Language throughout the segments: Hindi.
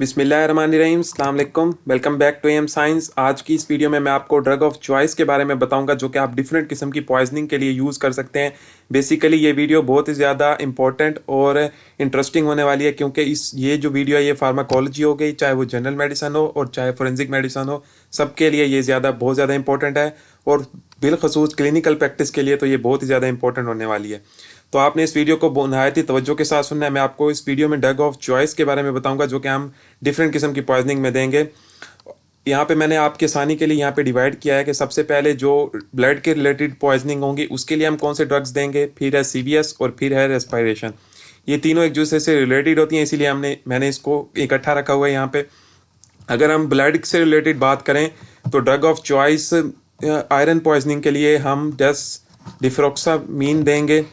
बिस्मिल्लाहिर्रहमानिर्रहीम, अस्सलाम वालेकुम। Welcome back to M science. आज की इस वीडियो में मैं आपको ड्रग ऑफ चॉइस के बारे में बताऊंगा जो कि आप डिफरेंट किस्म की पॉइजनिंग के लिए यूज़ कर सकते हैं। बेसिकली ये वीडियो बहुत ही ज़्यादा इंपॉर्टेंट और इंटरेस्टिंग होने वाली है क्योंकि ये जो वीडियो है ये फार्माकोलॉजी हो गई, चाहे वो जनरल मेडिसन हो और चाहे फोरेंसिक मेडिसन हो, सबके लिए ये बहुत ज़्यादा इंपॉर्टेंट है। और बिलखसूस क्लिनिकल प्रैक्टिस के लिए तो ये बहुत ही ज़्यादा इंपॉर्टेंट होने वाली है। तो आपने इस वीडियो को नहायत ही तवज्जो के साथ सुनना है। मैं आपको इस वीडियो में ड्रग ऑफ चॉइस के बारे में बताऊंगा जो कि हम डिफरेंट किस्म की पॉइजनिंग में देंगे। यहाँ पे मैंने आपके आसानी के लिए यहाँ पे डिवाइड किया है कि सबसे पहले जो ब्लड के रिलेटेड पॉइजनिंग होंगी उसके लिए हम कौन से ड्रग्स देंगे, फिर है सीवीएस और फिर है रेस्पिरेशन। ये तीनों एक दूसरे से रिलेटेड होती हैं, इसीलिए मैंने इसको इकट्ठा रखा हुआ है यहाँ पे। अगर हम ब्लड से रिलेटेड बात करें तो drug of choice iron poisoning के लिए हम डिफ्रोक्सामीन देंगे।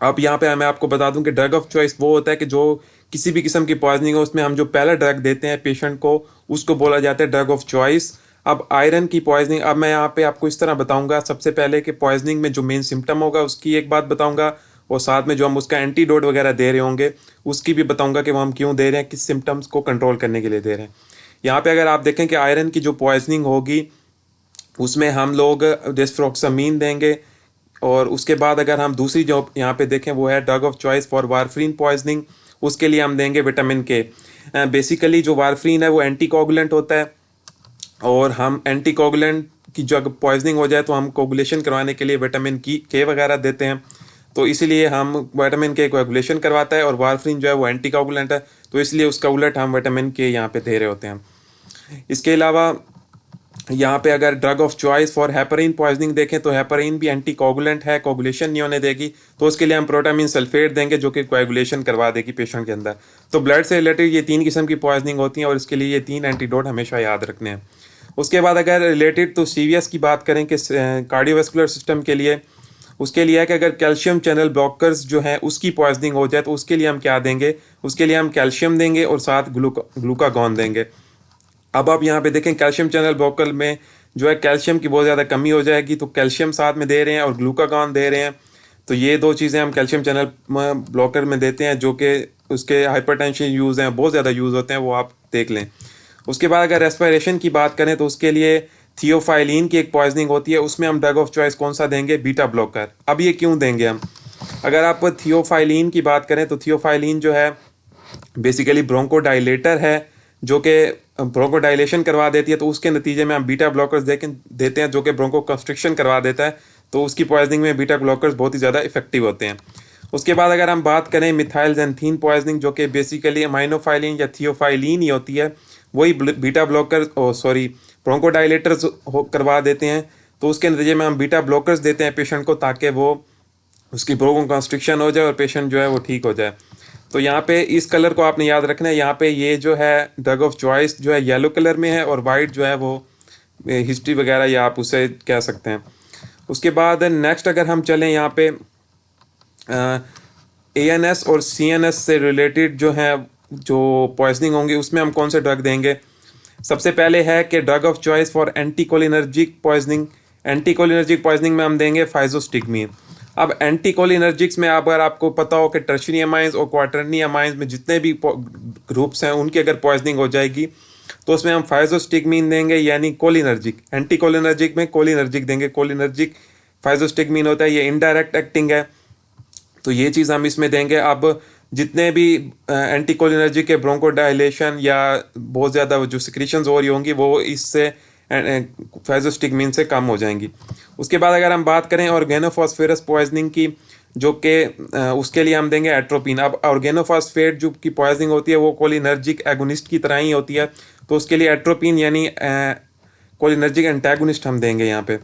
अब यहाँ पे मैं आपको बता दूं कि ड्रग ऑफ चॉइस वो होता है कि जो किसी भी किस्म की पॉइजनिंग हो उसमें हम जो पहला ड्रग देते हैं पेशेंट को उसको बोला जाता है ड्रग ऑफ चॉइस। अब आयरन की पॉइजनिंग, अब मैं यहाँ पे आपको इस तरह बताऊंगा। सबसे पहले कि पॉइजनिंग में जो मेन सिम्टम होगा उसकी एक बात बताऊंगा और साथ में जो हम उसका एंटीडोट वगैरह दे रहे होंगे उसकी भी बताऊंगा कि वो हम क्यों दे रहे हैं, किस सिम्टम्स को कंट्रोल करने के लिए दे रहे हैं। यहाँ पे अगर आप देखें कि आयरन की जो पॉइजनिंग होगी उसमें हम लोग डिस्फ्रोक्सामीन देंगे। और उसके बाद अगर हम दूसरी जो यहाँ पे देखें वो है drug of choice for warfarin poisoning, उसके लिए हम देंगे विटामिन के। बेसिकली जो वारफरीन है वो एंटीकोगुलेंट होता है और हम एंटीकोगुलेंट की जो पॉइजनिंग हो जाए तो हम कोगुलेशन करवाने के लिए विटामिन के वगैरह देते हैं। तो इसीलिए हम विटामिन के कोगुलेशन करवाता है और वारफरीन जो है वो एंटीकोगुलेंट है, तो इसलिए उसका उलट हम विटामिन के यहाँ पे दे रहे होते हैं। इसके अलावा यहाँ पे अगर drug of choice for heparin poisoning देखें तो हेपरिन भी एंटी कोगुलेंट है, कोगुलेशन नहीं होने देगी, तो उसके लिए हम प्रोटामिन सल्फेट देंगे जो कि कोगुलेशन करवा देगी पेशेंट के अंदर। तो ब्लड से रिलेटेड ये तीन किस्म की पॉइजनिंग होती हैं और इसके लिए ये तीन एंटीडोट हमेशा याद रखने हैं। उसके बाद अगर रिलेटेड तो सीवीएस की बात करें कि कार्डियोवास्कुलर सिस्टम के लिए, उसके लिए है कि अगर कैल्शियम चैनल ब्लॉकर्स जो है उसकी पॉइजनिंग हो जाए तो उसके लिए हम क्या देंगे, उसके लिए हम कैल्शियम देंगे और साथ ग्लूकागॉन देंगे। अब आप यहाँ पे देखें कैल्शियम चैनल ब्लॉकर में जो है कैल्शियम की बहुत ज़्यादा कमी हो जाएगी, तो कैल्शियम साथ में दे रहे हैं और ग्लूकागॉन दे रहे हैं। तो ये दो चीज़ें हम कैल्शियम चैनल ब्लॉकर में देते हैं जो कि उसके हाइपरटेंशन यूज़ हैं, बहुत ज़्यादा यूज़ होते हैं, वो आप देख लें। उसके बाद अगर रेस्पिरेशन की बात करें तो उसके लिए थियोफाइलिन की एक पॉइजनिंग होती है, उसमें हम ड्रग ऑफ चॉइस कौन सा देंगे, बीटा ब्लॉकर। अब ये क्यों देंगे हम, अगर आप थियोफाइलिन की बात करें तो थियोफाइलिन जो है बेसिकली ब्रोंकोडाइलेटर है जो कि ब्रोंकोडाइलेशन करवा देती है, तो उसके नतीजे में हम बीटा ब्लॉकर्स देते हैं जो कि ब्रोंको कंस्ट्रिक्शन करवा देता है, तो उसकी पॉइजनिंग में बीटा ब्लॉकर्स बहुत ही ज़्यादा इफेक्टिव होते हैं। उसके बाद अगर हम बात करें मिथाइल जेंथीन पॉइजनिंग जो कि बेसिकली अमाइनोफाइलिन या थियोफाइलिन ही होती है, वही बीटा ब्लॉकर ब्रोंकोडाइलेटर्स करवा देते हैं, तो उसके नतीजे में हम बीटा ब्लॉकर्स देते हैं पेशेंट को ताकि वो उसकी ब्रोंको कंस्ट्रिक्शन हो जाए और पेशेंट जो है वो ठीक हो जाए। तो यहाँ पे इस कलर को आपने याद रखना है। यहाँ पे ये जो है ड्रग ऑफ चॉइस जो है येलो कलर में है और वाइट जो है वो हिस्ट्री वगैरह या आप उसे कह सकते हैं। उसके बाद नेक्स्ट अगर हम चलें यहाँ पे एएनएस और सीएनएस से रिलेटेड जो है जो पॉइजनिंग होंगी उसमें हम कौन से ड्रग देंगे। सबसे पहले है कि drug of choice for anticholinergic poisoning. Anticholinergic poisoning में हम देंगे फाइजोस्टिगमीन। अब एंटीकोलिनर्जिक्स में अगर आपको पता हो कि टर्शरी अमाइंस और क्वाटरनी अमाइंस में जितने भी ग्रुप्स हैं उनकी अगर पॉइजनिंग हो जाएगी तो उसमें हम फाइजोस्टिगमीन देंगे, यानी कोलिनर्जिक। एंटीकोलिनर्जिक में कोलिनर्जिक देंगे। कोलिनर्जिक फाइजोस्टिगमीन होता है, ये इनडायरेक्ट एक्टिंग है, तो ये चीज़ हम इसमें देंगे। अब जितने भी एंटीकोलिनर्जिक के ब्रोंकोडाइलेशन या बहुत ज़्यादा जो सिक्रीशंस हो रही होंगी वो इससे फाइजोस्टिगमीन से कम हो जाएंगी। उसके बाद अगर हम बात करें ऑर्गेनोफॉस्फेरस पॉइजनिंग की जो कि उसके लिए हम देंगे एट्रोपिन। अब ऑर्गेनोफॉस्फेट जो की पॉइजनिंग होती है वो कोलिनर्जिक एगोनिस्ट की तरह ही होती है, तो उसके लिए एट्रोपिन यानी कोलिनर्जिक एंटागोनिस्ट हम देंगे यहाँ पे।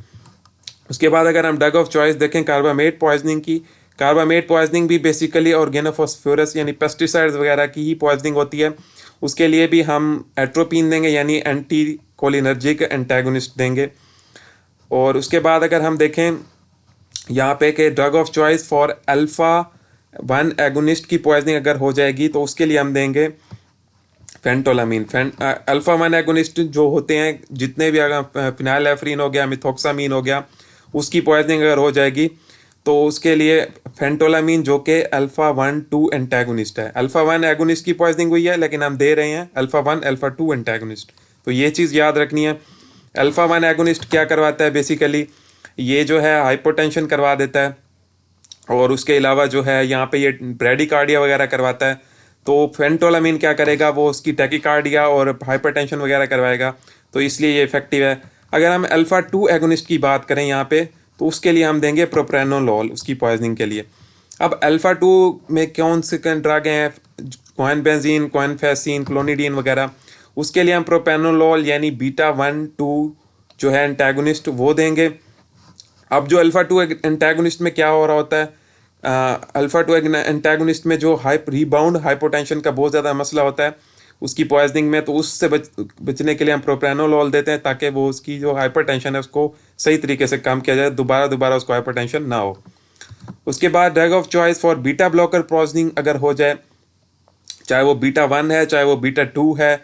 उसके बाद अगर हम ड्रग ऑफ चॉइस देखें कार्बामेट पॉइजनिंग की, कार्बामेट पॉइजनिंग भी बेसिकली ऑर्गेनोफॉस्फेरस यानी पेस्टिसाइड्स वगैरह की ही पॉइजनिंग होती है, उसके लिए भी हम एट्रोपिन देंगे यानी एंटी कोलिनर्जिक एंटागोनिस्ट देंगे। और उसके बाद अगर हम देखें यहाँ पे कि drug of choice for alpha 1 agonist की पॉइजनिंग अगर हो जाएगी तो उसके लिए हम देंगे फेंटोलामीन। अल्फा 1 एगोनिस्ट जो होते हैं जितने भी, अगर फिनाइलेफ्रीन हो गया, मिथोक्सामीन हो गया, उसकी पॉइजनिंग अगर हो जाएगी तो उसके लिए फेंटोलामीन जो कि अल्फा 1 2 एंटेगोनिस्ट है, अल्फा 1 एगोनिस्ट की पॉइजनिंग हुई है लेकिन हम दे रहे हैं अल्फा 1 अल्फा 2 एंटेगोनिस्ट। तो ये चीज़ याद रखनी है। अल्फा 1 एगोनिस्ट क्या करवाता है बेसिकली, ये जो है हाइपोटेंशन करवा देता है, और उसके अलावा जो है यहाँ पे ये ब्रेडिकार्डिया वगैरह करवाता है। तो फेंटोलामीन क्या करेगा, वो उसकी टैकीकार्डिया और हाइपरटेंशन वगैरह करवाएगा, तो इसलिए ये इफेक्टिव है। अगर हम अल्फा 2 एगोनिस्ट की बात करें यहाँ पे, तो उसके लिए हम देंगे प्रोप्रेनोलॉल उसकी पॉइजनिंग के लिए। अब अल्फा 2 में कौन से ड्रग हैं, क्वानबेंजीन, क्वानफेसिन, क्लोनिडीन वगैरह, उसके लिए हम प्रोप्रेनोलॉल यानी बीटा 1 2 जो है एंटागोनिस्ट वो देंगे। अब जो अल्फा 2 एंटागोनिस्ट में क्या हो रहा होता है, अल्फा 2 एंटागोनिस्ट में जो रीबाउंड हाइपोटेंशन का बहुत ज़्यादा मसला होता है उसकी पॉइजनिंग में, तो उससे बचने के लिए हम प्रोप्रेनोलॉल देते हैं ताकि वो उसकी जो हाइपरटेंशन है उसको सही तरीके से कम किया जाए, दोबारा उसको हाइपरटेंशन ना हो। उसके बाद drug of choice for beta blocker poisoning अगर हो जाए, चाहे वो बीटा 1 है चाहे वो बीटा 2 है,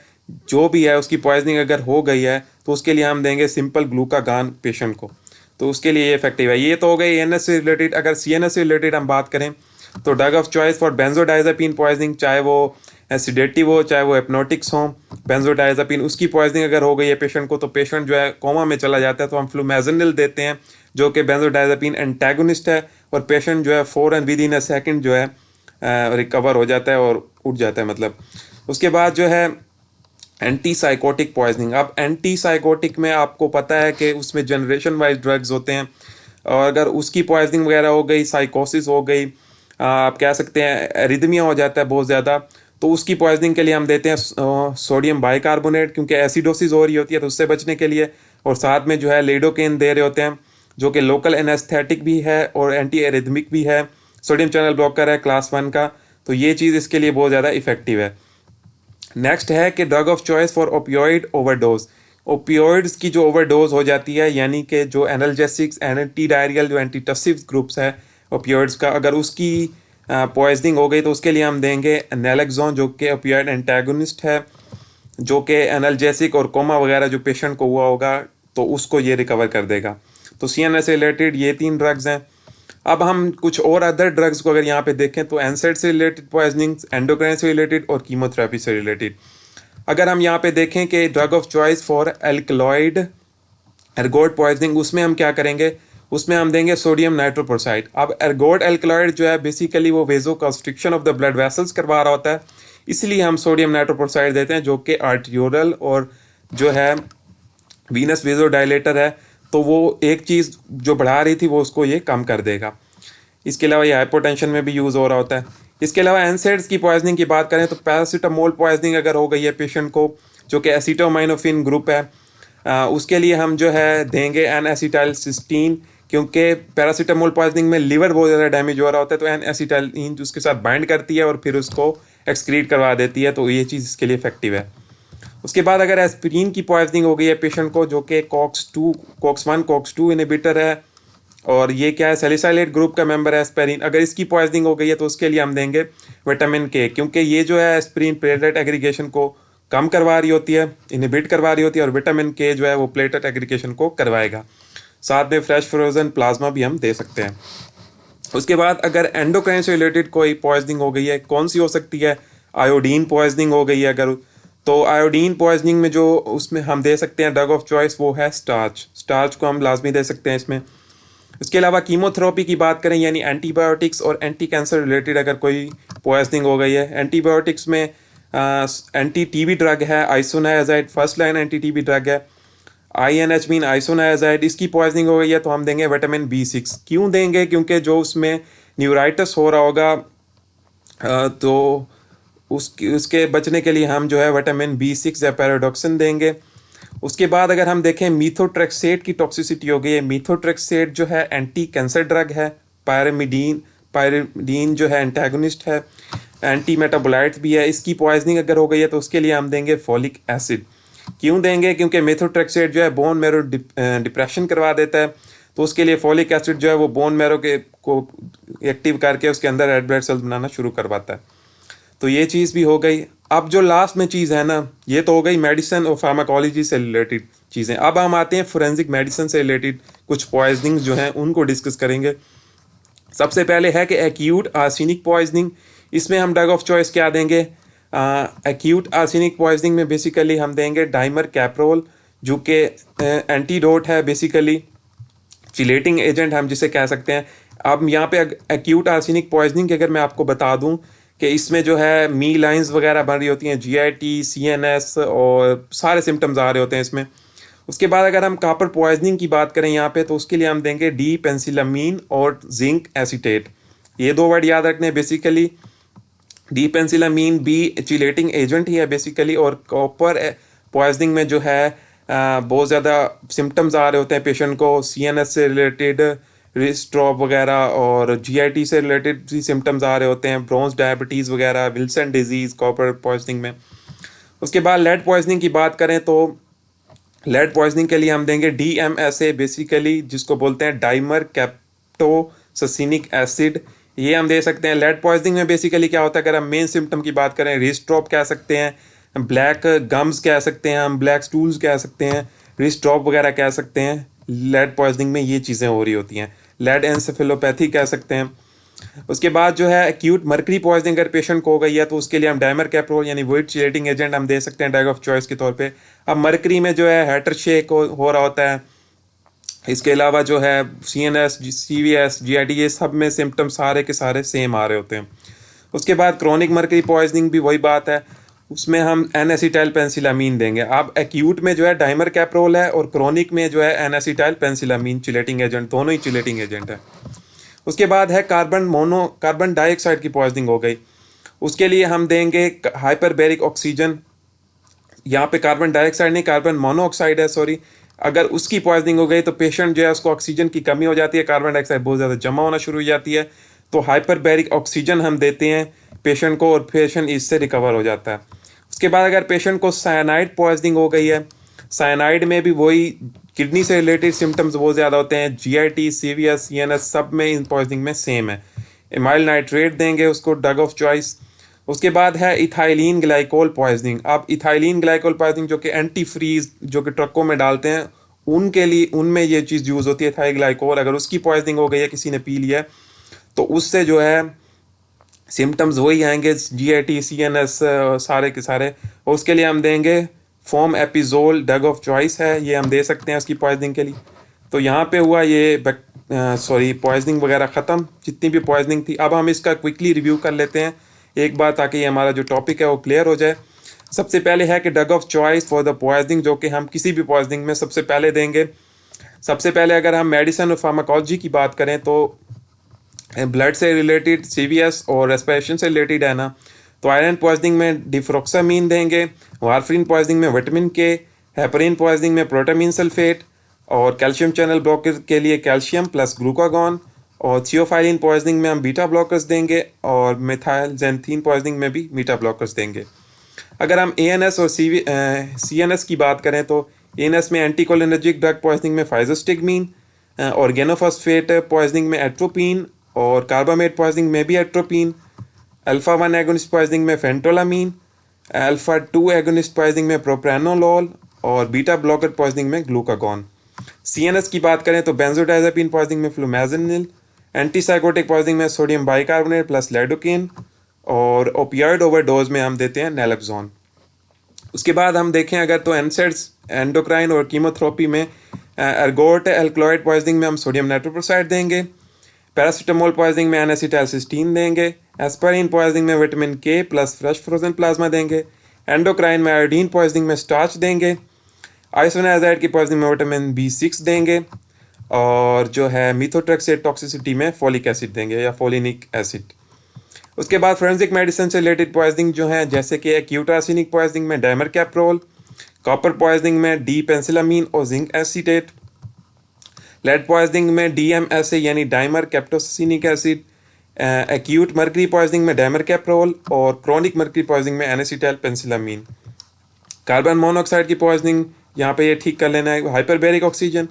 जो भी है उसकी पॉइजनिंग अगर हो गई है तो उसके लिए हम देंगे सिंपल ग्लूकागान पेशेंट को, तो उसके लिए ये इफेक्टिव है। ये तो हो गई एएनएस से रिलेटेड। अगर सीएनएस से रिलेटेड हम बात करें तो drug of choice for benzodiazepine poisoning, चाहे वो सिडेटिव हो चाहे वो हिप्नोटिक्स हो, बेंजोडाइजापीन उसकी पॉइजनिंग अगर हो गई है पेशेंट को, तो पेशेंट जो है कोमा में चला जाता है, तो हम फ्लूमेजनिल देते हैं जो कि बेंजोडाइजापीन एंटेगोनिस्ट है, और पेशेंट जो है फौरन विद इन अ सेकेंड जो है रिकवर हो जाता है और उठ जाता है मतलब। उसके बाद जो है एंटी साइकोटिक पॉइजनिंग। अब एंटी साइकोटिक में आपको पता है कि उसमें जनरेशन वाइज ड्रग्स होते हैं, और अगर उसकी पॉइजनिंग वगैरह हो गई, साइकोसिस हो गई, आप कह सकते हैं एरिदमिया हो जाता है बहुत ज़्यादा, तो उसकी पॉइजनिंग के लिए हम देते हैं सोडियम बाइकार्बोनेट, क्योंकि एसिडोसिस हो रही होती है तो उससे बचने के लिए, और साथ में जो है लिडोकेन दे रहे होते हैं जो कि लोकल एनेस्थेटिक भी है और एंटी एरिदमिक भी है, सोडियम चैनल ब्लॉकर है क्लास 1 का, तो ये चीज़ इसके लिए बहुत ज़्यादा इफेक्टिव है। नेक्स्ट है कि drug of choice for opioid overdose. Opioids की जो ओवरडोज हो जाती है, यानी कि जो एनाल्जेसिक्स, एंटी डायरियल, जो एंटीटसिव ग्रुप्स है ओपियोइड्स का, अगर उसकी पॉइजनिंग हो गई तो उसके लिए हम देंगे नैलेक्सोन जो कि ओपियोइड एंटागोनिस्ट है, जो कि एनाल्जेसिक और कोमा वगैरह जो पेशेंट को हुआ होगा तो उसको ये रिकवर कर देगा। तो सीएनएस से रिलेटेड ये 3 ड्रग्स हैं। अब हम कुछ और अदर ड्रग्स को अगर यहाँ पे देखें तो एनसेड से रिलेटेड पॉइजनिंग, एंडोक्राइन से रिलेटेड और कीमोथेरेपी से रिलेटेड। अगर हम यहाँ पे देखें कि drug of choice for alkaloid ergot poisoning, उसमें हम क्या करेंगे, उसमें हम देंगे सोडियम नाइट्रोपोसाइड। अब एर्गोट एल्कलॉइड जो है बेसिकली वो vasoconstriction of the blood vessels करवा रहा होता है, इसलिए हम सोडियम नाइट्रोपोसाइड देते हैं जो कि आर्टियोरल और जो है वीनस वेजो डायलेटर है, तो वो एक चीज़ जो बढ़ा रही थी वो उसको ये कम कर देगा। इसके अलावा ये हाइपोटेंशन में भी यूज़ हो रहा होता है। इसके अलावा एनसेड्स की पॉइजनिंग की बात करें तो पैरासीटामोल पॉइजनिंग अगर हो गई है पेशेंट को जो कि एसिटोमाइनोफिन ग्रुप है, उसके लिए हम जो है देंगे एन एसिटाइलसिस्टीन, क्योंकि पैरासीटामोल पॉइजनिंग में लिवर बहुत ज़्यादा डैमेज हो रहा होता है, तो एन एसिटाइलिन उसके साथ बाइंड करती है और फिर उसको एक्सक्रीट करवा देती है, तो ये चीज़ इसके लिए इफेक्टिव है। उसके बाद अगर एस्पिरिन की पॉइजनिंग हो गई है पेशेंट को जो कि कॉक्स 1 इनहिबिटर है, और ये क्या है, सैलिसाइलेट ग्रुप का मेंबर है एस्पिरिन, अगर इसकी पॉइजनिंग हो गई है तो उसके लिए हम देंगे विटामिन के, क्योंकि ये जो है एस्पिरिन प्लेटलेट एग्रीगेशन को कम करवा रही होती है, इनहिबिट करवा रही होती है, और विटामिन के जो है वो प्लेटलेट एग्रीगेशन को करवाएगा। साथ में फ्रेश फ्रोजन प्लाज्मा भी हम दे सकते हैं। उसके बाद अगर एंडोक्राइन से रिलेटेड कोई पॉइजनिंग हो गई है, कौन सी हो सकती है, आयोडीन पॉइजनिंग हो गई है अगर, तो आयोडीन पॉइजनिंग में जो उसमें हम दे सकते हैं ड्रग ऑफ चॉइस वो है स्टार्च को हम लाजमी दे सकते हैं इसमें। इसके अलावा कीमोथेरेपी की बात करें यानी एंटीबायोटिक्स और एंटी कैंसर रिलेटेड अगर कोई पॉइजनिंग हो गई है, एंटीबायोटिक्स में एंटी टीबी ड्रग है आइसोनायाजाइड, first line anti TB drug है INH मीन आइसोनायाजाइड, इसकी पॉइजनिंग हो गई है तो हम देंगे विटामिन B6। क्यों देंगे, क्योंकि जो उसमें न्यूराइटिस हो रहा होगा तो उसके बचने के लिए हम जो है विटामिन B6 या पैराडॉक्सिन देंगे। उसके बाद अगर हम देखें मीथोट्रेक्सेट की टॉक्सिसिटी हो गई है, मीथोट्रेक्सेट जो है एंटी कैंसर ड्रग है, पायरिडीन जो है एंटागोनिस्ट है, एंटी मेटाबोलाइट भी है, इसकी पॉइजनिंग अगर हो गई है तो उसके लिए हम देंगे फॉलिक एसिड। क्यों देंगे, क्योंकि मेथोट्रेक्सेट जो है बोन मैरो डिप्रेशन करवा देता है, तो उसके लिए फॉलिक एसिड जो है वो बोन मैरो को एक्टिव करके उसके अंदर रेड ब्लड सेल्स बनाना शुरू करवाता है। तो ये चीज़ भी हो गई। अब जो लास्ट में चीज़ है ना, ये तो हो गई मेडिसिन और फार्माकोलॉजी से रिलेटेड चीज़ें। अब हम आते हैं फोरेंसिक मेडिसिन से रिलेटेड कुछ पॉइजनिंग जो हैं उनको डिस्कस करेंगे। सबसे पहले है कि एक्यूट आर्सेनिक पॉइजनिंग। इसमें हम ड्रग ऑफ चॉइस क्या देंगे? एक्यूट आर्सेनिक पॉइजनिंग में बेसिकली हम देंगे डाइमर कैप्रोल, जो कि एंटीडोट है, बेसिकली चिलेटिंग एजेंट हम जिसे कह सकते हैं। अब यहाँ पे एक्यूट आर्सेनिक पॉइजनिंग की अगर मैं आपको बता दूं कि इसमें जो है मी लाइंस वगैरह बन रही होती हैं, जीआईटी, सीएनएस और सारे सिम्टम्स आ रहे होते हैं इसमें। उसके बाद अगर हम कॉपर पॉइजनिंग की बात करें यहाँ पे, तो उसके लिए हम देंगे डी पेंसिलामीन और जिंक एसीटेट। ये दो वर्ड याद रखने हैं बेसिकली। डी पेंसिलामीन बी चिलेटिंग एजेंट ही है बेसिकली, और कॉपर पॉइजनिंग में जो है बहुत ज़्यादा सिम्टम्स आ रहे होते हैं पेशेंट को, सीएनएस से रिलेटेड, रिस्ट ड्रॉप वगैरह, और जीआईटी से रिलेटेड भी सिम्टम्स आ रहे होते हैं, ब्रोंस डायबिटीज़ वगैरह, विल्सन डिजीज़ कॉपर पॉइजनिंग में। उसके बाद लेड पॉइजनिंग की बात करें तो लेड पॉइजनिंग के लिए हम देंगे डीएमएसए, बेसिकली जिसको बोलते हैं डाइमर कैप्टोससिनिक एसिड। ये हम दे सकते हैं। लेड पॉइजनिंग में बेसिकली क्या होता है, अगर हम मेन सिम्टम की बात करें, रिस्ट ड्रॉप कह सकते हैं, ब्लैक गम्स कह सकते हैं, हम ब्लैक स्टूल्स कह सकते हैं, रिस्ट ड्रॉप वगैरह कह सकते हैं। लेड पॉइजनिंग में ये चीज़ें हो रही होती हैं। लेड एंसेफेलोपैथी कह सकते हैं। उसके बाद जो है एक्यूट मर्करी पॉइजनिंग अगर पेशेंट को हो गई है, तो उसके लिए हम डाइमर कैप्रोल यानी वोइड चिलेटिंग एजेंट हम दे सकते हैं ड्रग ऑफ चॉइस के तौर पे। अब मर्करी में जो है हेटर शेक हो रहा होता है। इसके अलावा जो है सीएनएस, सीवीएस, जीआईटी, ये सब में सिम्टम सारे के सारे सेम आ रहे होते हैं। उसके बाद क्रोनिक मर्करी पॉइजनिंग भी वही बात है, उसमें हम एन एसिटाइल पेंसिलामीन देंगे। अब एक्यूट में जो है डाइमर कैप्रोल है, और क्रोनिक में जो है एन एसिटाइल पेंसिलामीन चिलेटिंग एजेंट, दोनों ही चिलेटिंग एजेंट है। उसके बाद है कार्बन डाइऑक्साइड की पॉइजनिंग हो गई। उसके लिए हम देंगे हाइपरबेरिक ऑक्सीजन। यहाँ पे कार्बन डाइऑक्साइड नहीं, कार्बन मोनोऑक्साइड है, सॉरी। अगर उसकी पॉइजनिंग हो गई तो पेशेंट जो है उसको ऑक्सीजन की कमी हो जाती है, कार्बन डाइऑक्साइड बहुत ज़्यादा जमा होना शुरू हो जाती है, तो हाइपरबेरिक ऑक्सीजन हम देते हैं पेशेंट को, और पेशेंट इससे रिकवर हो जाता है। उसके बाद अगर पेशेंट को साइनाइड पॉइजनिंग हो गई है, साइनाइड में भी वही किडनी से रिलेटेड सिम्टम्स बहुत ज़्यादा होते हैं, जीआईटी, सीवीएस, सीएनएस सब में इन पॉइजनिंग में सेम है। इमाइल नाइट्रेट देंगे उसको ड्रग ऑफ चॉइस। उसके बाद है इथाइलिन ग्लाइकोल पॉइजनिंग। अब इथाइलिन ग्लाइकोल पॉइजनिंग जो कि एंटी फ्रीज जो कि ट्रकों में डालते हैं, उनके लिए उनमें ये चीज़ यूज़ होती है, इथाइल ग्लाइकोल। अगर उसकी पॉइजनिंग हो गई है, किसी ने पी लिया है, तो उससे जो है सिम्टम्स वही आएंगे, जीआईटी, सीएनएस सारे के सारे। और उसके लिए हम देंगे फॉर्म एपिजोल, ड्रग ऑफ चॉइस है, ये हम दे सकते हैं उसकी पॉइजनिंग के लिए। तो यहाँ पे हुआ ये पॉइजनिंग वगैरह ख़त्म, जितनी भी पॉइजनिंग थी। अब हम इसका क्विकली रिव्यू कर लेते हैं एक बार, ताकि ये हमारा जो टॉपिक है वो क्लियर हो जाए। सबसे पहले है कि drug of choice for the poisoning, जो कि हम किसी भी पॉइजनिंग में सबसे पहले देंगे। सबसे पहले अगर हम मेडिसिन और फार्माकोलॉजी की बात करें, तो ब्लड से रिलेटेड, सीवीएस और रेस्पिरेशन से रिलेटेड है ना, तो आयरन पॉइजनिंग में डिफ्रोक्सामीन देंगे, वारफरिन पॉइजनिंग में विटामिन के, हेपरिन पॉइजनिंग में प्रोटामीन सल्फेट, और कैल्शियम चैनल ब्लॉकर के लिए कैल्शियम प्लस ग्लूकागॉन, और थियोफाइलिन पॉइजनिंग में हम बीटा ब्लॉकर्स देंगे, और मेथाइलजेंथीन पॉइजनिंग में भी बीटा ब्लॉकर्स देंगे। अगर हम एएनएस और सीएनएस की बात करें, तो एएनएस में एंटीकोलिनर्जिक ड्रग पॉइजनिंग में फाइजोस्टिगमीन, ऑर्गेनोफॉस्फेट पॉइजनिंग में एट्रोपिन, और कार्बामेट पॉइजनिंग में भी एट्रोपिन, अल्फा 1 एगोनिस्ट पॉइजनिंग में फेंटोलामीन, अल्फा 2 एगोनिस्ट पॉइजनिंग में प्रोप्रानोलोल, और बीटा ब्लॉकर पॉइजनिंग में ग्लूकागॉन। सीएनएस की बात करें तो बेंजोडाइजापीन पॉइजनिंग में फ्लूमेजनिल, एंटीसाइकोटिक पॉइजनिंग में सोडियम बाइकार्बोनेट प्लस लेडोकिन, और ओपियाइड ओवरडोज में हम देते हैं नैलेक्सोन। उसके बाद हम देखें अगर, तो एनसेड्स, एंडोक्राइन और कीमोथेरेपी में एर्गोट एल्कलॉइड पॉइजनिंग में हम सोडियम नाइट्रोप्रोसाइड देंगे, पैरासीटामोल पॉइजनिंग में एन-एसिटाइलसिस्टीन देंगे, एस्पारिन पॉइजनिंग में विटामिन के प्लस फ्रेश फ्रोजन प्लाज्मा देंगे, एंडोक्राइन में आयोडीन पॉइजनिंग में स्टार्च देंगे, आइसोनाइजाइड की पॉइजनिंग में विटामिन B6 देंगे, और जो है मिथोट्रेक्सेट टॉक्सिसिटी में फोलिक एसिड देंगे या फोलिनिक एसिड। उसके बाद फोरेंसिक मेडिसिन से रिलेटेड पॉइजनिंग जो है, जैसे कि एक्यूट आर्सेनिक पॉइजनिंग में डाइमर कैप्रोल, कॉपर पॉइजनिंग में डी पेंसिलामीन और जिंक एसीटेट, लेड पॉइजनिंग में डीएमएसए यानी dimercaptosuccinic acid, acute mercury poisoning में डाइमर कैप्रोल, और क्रोनिक मर्करी पॉइजनिंग में एन-एसिटाइल पेंसिलामीन। कार्बन मोनोऑक्साइड की पॉइजनिंग यहाँ पे ये ठीक कर लेना है, हाइपरबेरिक ऑक्सीजन,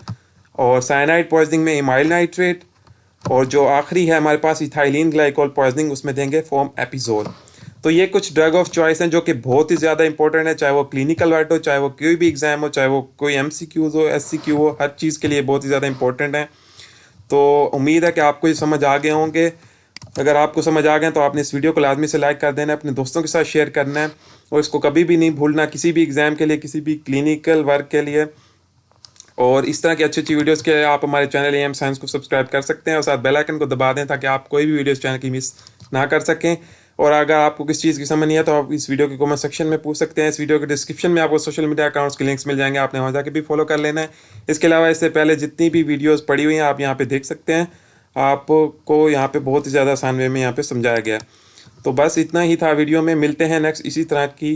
और साइनाइड पॉइजनिंग में इमाइल नाइट्रेट, और जो आखिरी है हमारे पास इथाइलिन ग्लाइकोल पॉइजनिंग, उसमें देंगे फॉर्म एपिजोल। तो ये कुछ ड्रग ऑफ चॉइस हैं जो कि बहुत ही ज़्यादा इंपॉर्टेंट है, चाहे वो क्लिनिकल वाइट हो, चाहे वो कोई भी एग्जाम हो, चाहे वो कोई एमसीक्यूज हो, एससीक्यू हो, हर चीज़ के लिए बहुत ही ज़्यादा इंपॉर्टेंट है। तो उम्मीद है कि आपको ये समझ आ गए होंगे। अगर आपको समझ आ गए तो आपने इस वीडियो को लाजमी से लाइक कर देना है, अपने दोस्तों के साथ शेयर करना है और इसको कभी भी नहीं भूलना किसी भी एग्ज़ाम के लिए, किसी भी क्लिनिकल वर्क के लिए। और इस तरह की अच्छी अच्छी वीडियोस के लिए आप हमारे चैनल एम साइंस को सब्सक्राइब कर सकते हैं और साथ बेल आइकन को दबा दें ताकि आप कोई भी वीडियो इस चैनल की मिस ना कर सकें। और अगर आपको किस चीज़ की समझ नहीं है तो आप इस वीडियो के कमेंट सेक्शन में पूछ सकते हैं। इस वीडियो के डिस्क्रिप्शन में आपको सोशल मीडिया अकाउंट्स के लिंक्स मिल जाएंगे, आपने वहाँ जाके भी फॉलो कर लेना है। इसके अलावा इससे पहले जितनी भी वीडियोज़ पड़ी हुई हैं आप यहाँ पर देख सकते हैं। आपको यहाँ पे बहुत ही ज़्यादा आसान वे में यहाँ पे समझाया गया है। तो बस इतना ही था वीडियो में, मिलते हैं नेक्स्ट इसी तरह की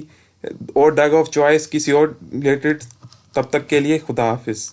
और ड्रग ऑफ चॉइस किसी और रिलेटेड। तब तक के लिए खुदा हाफिज़।